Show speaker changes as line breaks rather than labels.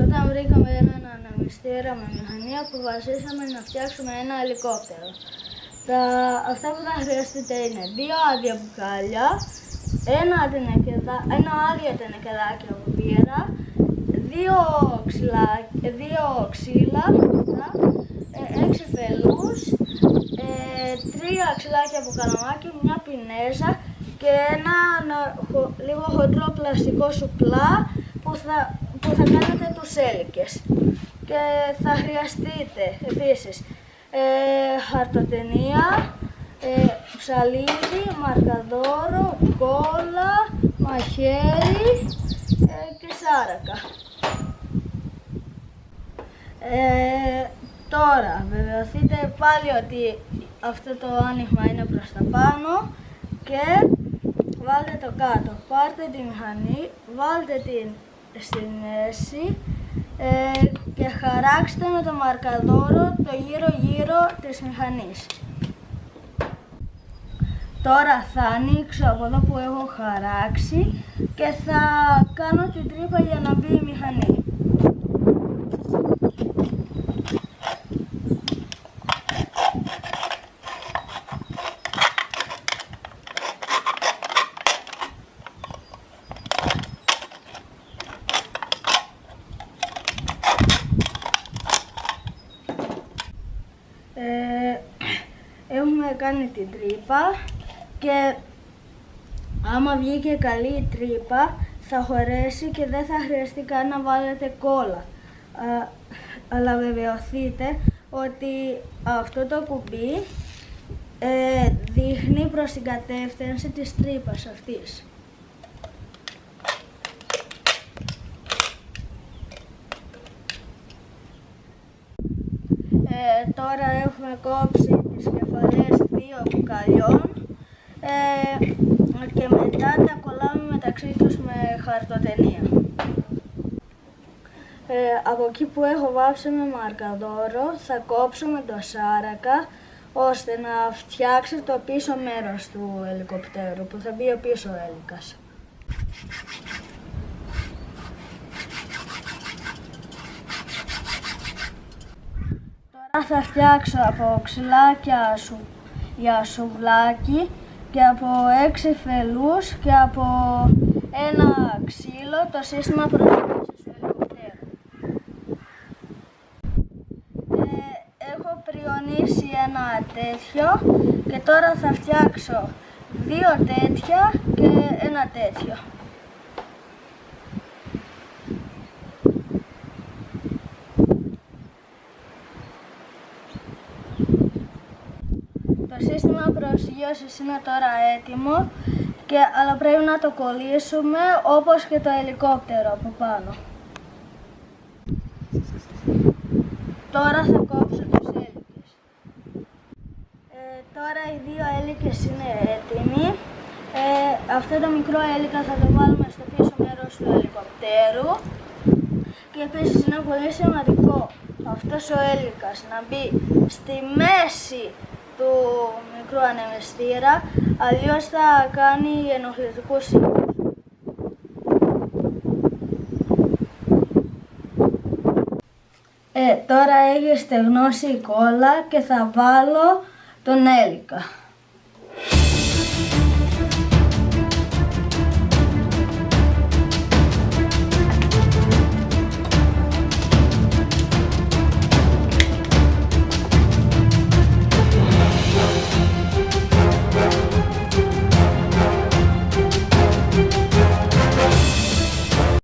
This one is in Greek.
Όταν βρήκαμε έναν ανεμιστήρα με μηχανή, αποφασίσαμε να φτιάξουμε ένα ελικόπτερο. Αυτά που θα χρειαστείτε είναι 2 άδεια μπουκάλια, ένα άδειο τενεκεδάκι από μπύρα, 2 ξύλα, 6 φελούς, 3 ξυλάκια από καλαμάκι, μια πινέζα και ένα λίγο χοντρό πλαστικό σουπλά που θα κάνετε τους έλικες. Και θα χρειαστείτε επίσης χαρτοτενία, ψαλίδι, μαρκαδόρο, κόλλα, μαχαίρι και σάρακα. Τώρα βεβαιωθείτε πάλι ότι αυτό το άνοιγμα είναι προς τα πάνω και βάλτε το κάτω. Πάρτε τη μηχανή, βάλτε την στη μέση και χαράξτε με το μαρκαδόρο το γύρω της μηχανής. Τώρα θα ανοίξω από εδώ που έχω χαράξει και θα κάνω την τρύπα για να μπει η μηχανή. Έχουμε κάνει την τρύπα και άμα βγήκε καλή η τρύπα θα χωρέσει και δεν θα χρειαστεί καν να βάλετε κόλλα. Αλλά βεβαιωθείτε ότι αυτό το κουμπί δείχνει προς την κατεύθυνση της τρύπας αυτής. Τώρα έχουμε κόψει τις κεφαλές 2 μπουκαλιών και μετά τα κολλάμε μεταξύ τους με χαρτοτενία. Από εκεί που έχω βάψει με μαρκαδόρο θα κόψω με το σάρακα ώστε να φτιάξει το πίσω μέρος του ελικοπτέρου που θα μπει ο πίσω έλικας. Τώρα θα φτιάξω από ξυλάκια για σουβλάκι και από 6 φελούς και από ένα ξύλο το σύστημα προσέγγισης του ελικοπτέρου. Έχω πριονίσει ένα τέτοιο και τώρα θα φτιάξω 2 τέτοια και ένα τέτοιο. Το σύστημα προσγείωσης είναι τώρα έτοιμο, αλλά πρέπει να το κολλήσουμε όπως και το ελικόπτερο από πάνω. Τώρα θα κόψω τους έλικες. Τώρα οι 2 έλικες είναι έτοιμοι. Αυτό το μικρό έλικα θα το βάλουμε στο πίσω μέρος του ελικοπτέρου. Και επίσης είναι πολύ σημαντικό αυτός ο έλικας να μπει στη μέση του μικρού ανεμιστήρα, αλλιώς θα κάνει ενοχλητικούς ήχους. Τώρα έχει στεγνώσει η κόλλα και θα βάλω τον έλικα.